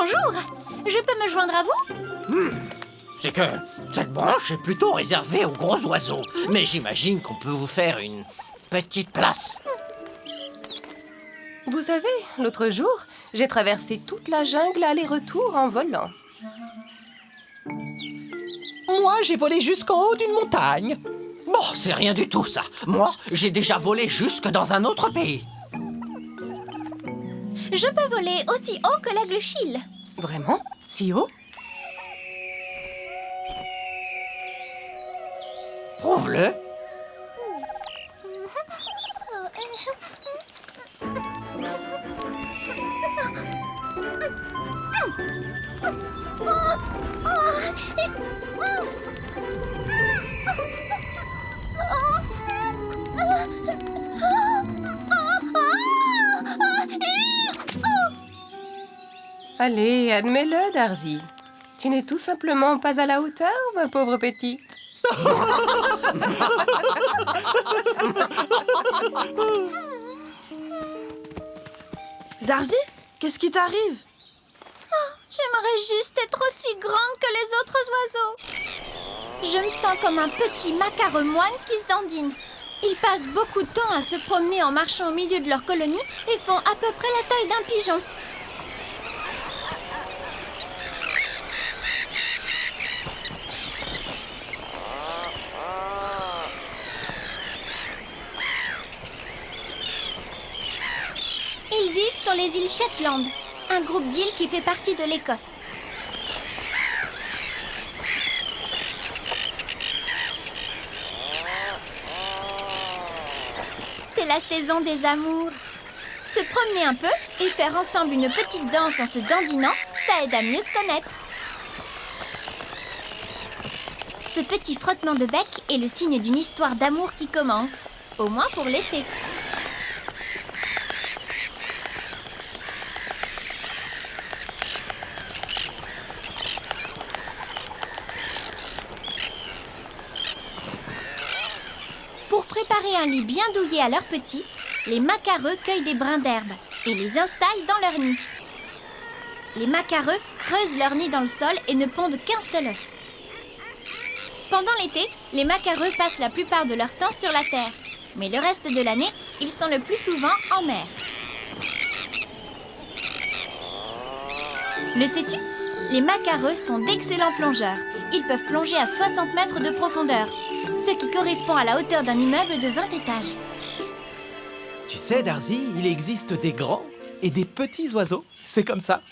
Bonjour, je peux me joindre à vous? C'est que cette branche est plutôt réservée aux gros oiseaux. Mais j'imagine qu'on peut vous faire une petite place. Vous savez, l'autre jour, j'ai traversé toute la jungle aller-retour en volant. Moi, j'ai volé jusqu'en haut d'une montagne. Bon, c'est rien du tout, ça. Moi, j'ai déjà volé jusque dans un autre pays. Je peux voler aussi haut que l'aigle Chil. Vraiment? Si haut? Prouve-le. Allez, admets-le, Darzy. Tu n'es tout simplement pas à la hauteur, ma pauvre petite. Darzy, qu'est-ce qui t'arrive? J'aimerais juste être aussi grande que les autres oiseaux. Je me sens comme un petit macareux moine qui se dandine. Ils passent beaucoup de temps à se promener en marchant au milieu de leur colonie et font à peu près la taille d'un pigeon. Ils vivent sur les îles Shetland, un groupe d'îles qui fait partie de l'Écosse. C'est la saison des amours. Se promener un peu et faire ensemble une petite danse en se dandinant, ça aide à mieux se connaître. Ce petit frottement de bec est le signe d'une histoire d'amour qui commence, au moins pour l'été. Pour préparer un lit bien douillet à leurs petits, les macareux cueillent des brins d'herbe et les installent dans leur nid. Les macareux creusent leur nid dans le sol et ne pondent qu'un seul œuf. Pendant l'été, les macareux passent la plupart de leur temps sur la terre, mais le reste de l'année, ils sont le plus souvent en mer. Le sais-tu? Les macareux sont d'excellents plongeurs. Ils peuvent plonger à 60 mètres de profondeur, ce qui correspond à la hauteur d'un immeuble de 20 étages. Tu sais, Darzy, il existe des grands et des petits oiseaux. C'est comme ça.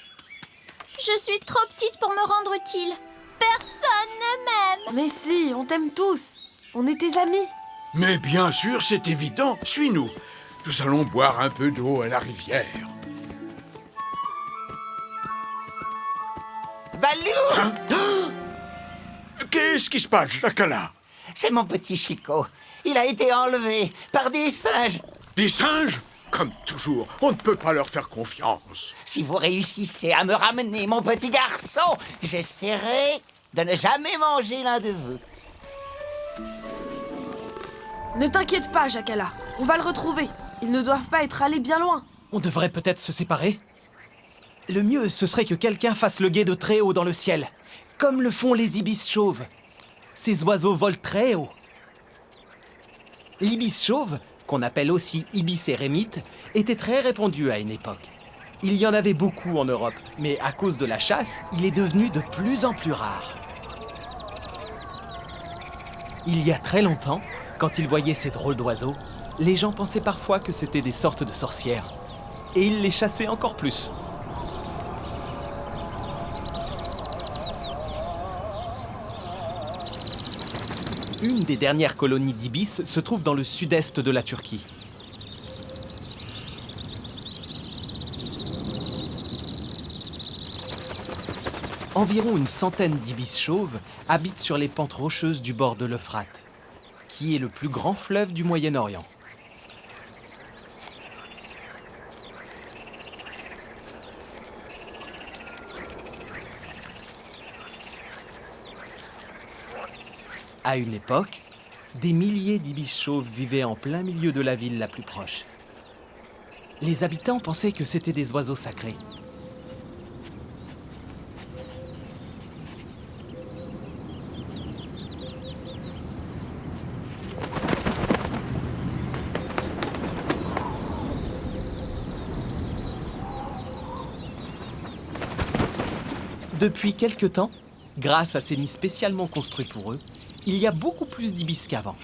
Je suis trop petite pour me rendre utile. Personne ne m'aime. Mais si, on t'aime tous. On est tes amis. Mais bien sûr, c'est évident. Suis-nous. Nous allons boire un peu d'eau à la rivière. Balou! Hein? Qu'est-ce qui se passe, Jacala? C'est mon petit Chico. Il a été enlevé par des singes. Des singes? Comme toujours, on ne peut pas leur faire confiance. Si vous réussissez à me ramener mon petit garçon, j'essaierai de ne jamais manger l'un de vous. Ne t'inquiète pas, Jacala. On va le retrouver. Ils ne doivent pas être allés bien loin. On devrait peut-être se séparer. Le mieux, ce serait que quelqu'un fasse le guet de très haut dans le ciel, comme le font les ibis chauves. Ces oiseaux volent très haut. L'ibis chauve, qu'on appelle aussi ibis érémite, était très répandu à une époque. Il y en avait beaucoup en Europe, mais à cause de la chasse, il est devenu de plus en plus rare. Il y a très longtemps, quand ils voyaient ces drôles d'oiseaux, les gens pensaient parfois que c'était des sortes de sorcières. Et ils les chassaient encore plus. Une des dernières colonies d'ibis se trouve dans le sud-est de la Turquie. Environ une centaine d'ibis chauves habitent sur les pentes rocheuses du bord de l'Euphrate, qui est le plus grand fleuve du Moyen-Orient. À une époque, des milliers d'ibis chauves vivaient en plein milieu de la ville la plus proche. Les habitants pensaient que c'étaient des oiseaux sacrés. Depuis quelque temps, grâce à ces nids spécialement construits pour eux, il y a beaucoup plus d'ibis qu'avant.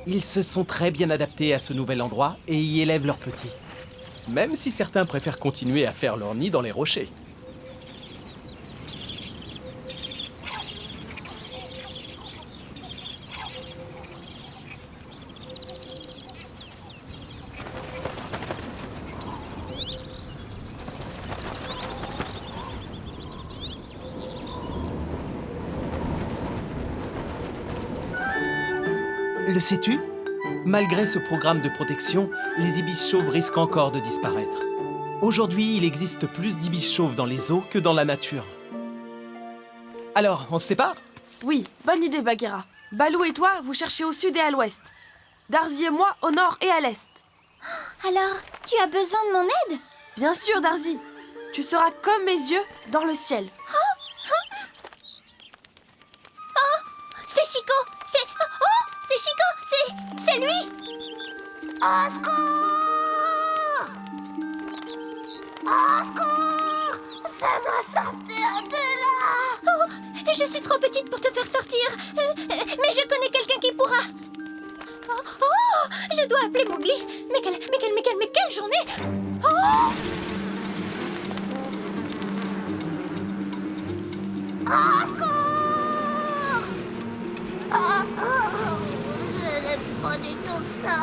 Ils se sont très bien adaptés à ce nouvel endroit et y élèvent leurs petits. Même si certains préfèrent continuer à faire leur nid dans les rochers. Le sais-tu? Malgré ce programme de protection, les ibis chauves risquent encore de disparaître. Aujourd'hui, il existe plus d'ibis chauves dans les eaux que dans la nature. Alors, on se sépare? Oui, bonne idée, Bagheera. Balou et toi, vous cherchez au sud et à l'ouest. Darzy et moi, au nord et à l'est. Alors, tu as besoin de mon aide? Bien sûr, Darzy. Tu seras comme mes yeux dans le ciel. C'est Chico! C'est Chico! C'est lui! Au secours! Au secours! Fais-moi sortir de là! Oh, je suis trop petite pour te faire sortir. Mais je connais quelqu'un qui pourra. Oh, je dois appeler Mowgli. Mais quelle journée! Oh! Au secours! Je n'aime pas du tout ça.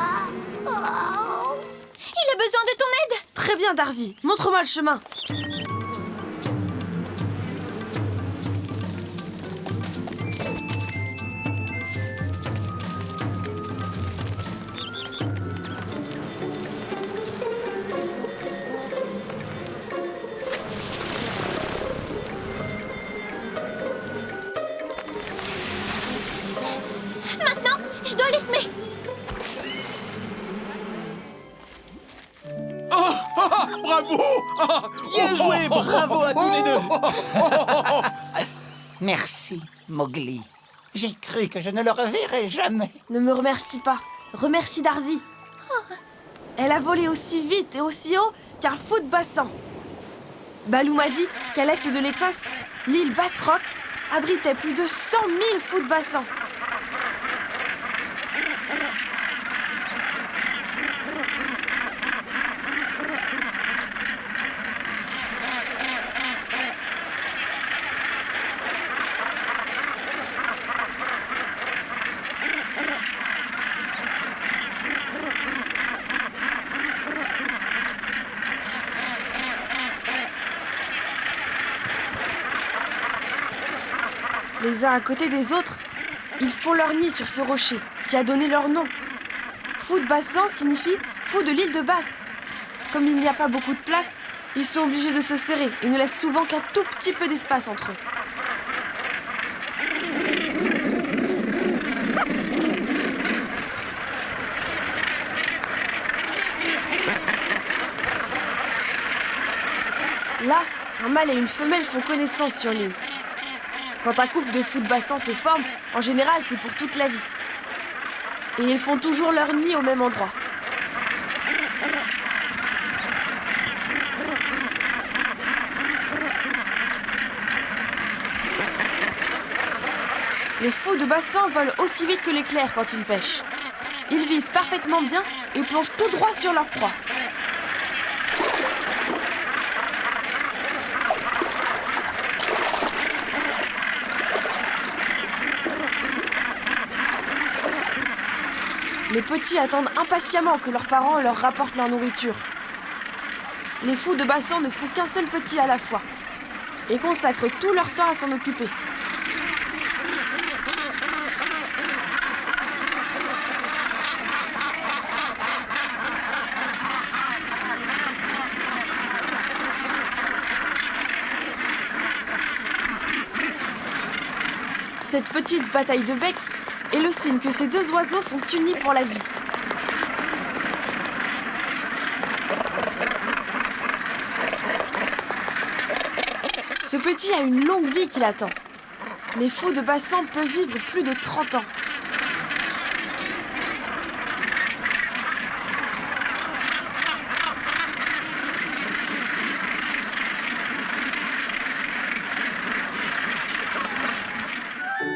Oh. Il a besoin de ton aide. Très bien, Darzy. Montre-moi le chemin. Maintenant, je dois l'Esmer. Bravo! Bien joué, bravo à tous les deux! Merci, Mowgli. J'ai cru que je ne le reverrais jamais. Ne me remercie pas. Remercie Darzy. Elle a volé aussi vite et aussi haut qu'un fou de bassin. Balou m'a dit qu'à l'est de l'Écosse, l'île Bass Rock abritait plus de 100 000 fous de bassin. Les uns à côté des autres, ils font leur nid sur ce rocher qui a donné leur nom. Fou de bassin signifie fou de l'île de Bass. Comme il n'y a pas beaucoup de place, ils sont obligés de se serrer et ne laissent souvent qu'un tout petit peu d'espace entre eux. Là, un mâle et une femelle font connaissance sur l'île. Quand un couple de fous de bassin se forme, en général, c'est pour toute la vie. Et ils font toujours leur nid au même endroit. Les fous de bassin volent aussi vite que l'éclair quand ils pêchent. Ils visent parfaitement bien et plongent tout droit sur leur proie. Les petits attendent impatiemment que leurs parents leur rapportent leur nourriture. Les fous de bassin ne font qu'un seul petit à la fois et consacrent tout leur temps à s'en occuper. Cette petite bataille de bec est le signe que ces deux oiseaux sont unis pour la vie. Ce petit a une longue vie qui l'attend. Les fous de bassin peuvent vivre plus de 30 ans.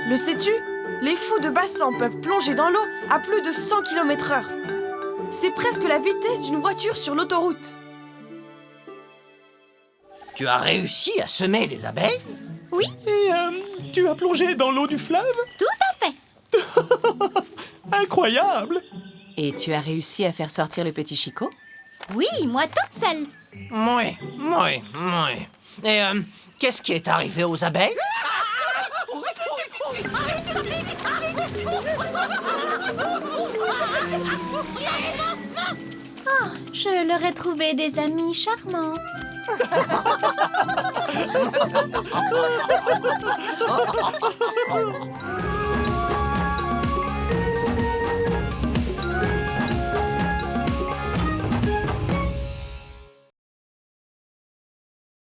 Le sais-tu? Les fous de bassan peuvent plonger dans l'eau à plus de 100 km/h. C'est presque la vitesse d'une voiture sur l'autoroute. Tu as réussi à semer des abeilles? Et tu as plongé dans l'eau du fleuve? Tout à fait. Incroyable! Et tu as réussi à faire sortir le petit Chicot? Oui, moi toute seule. Oui. Et qu'est-ce qui est arrivé aux abeilles? Je leur ai trouvé des amis charmants.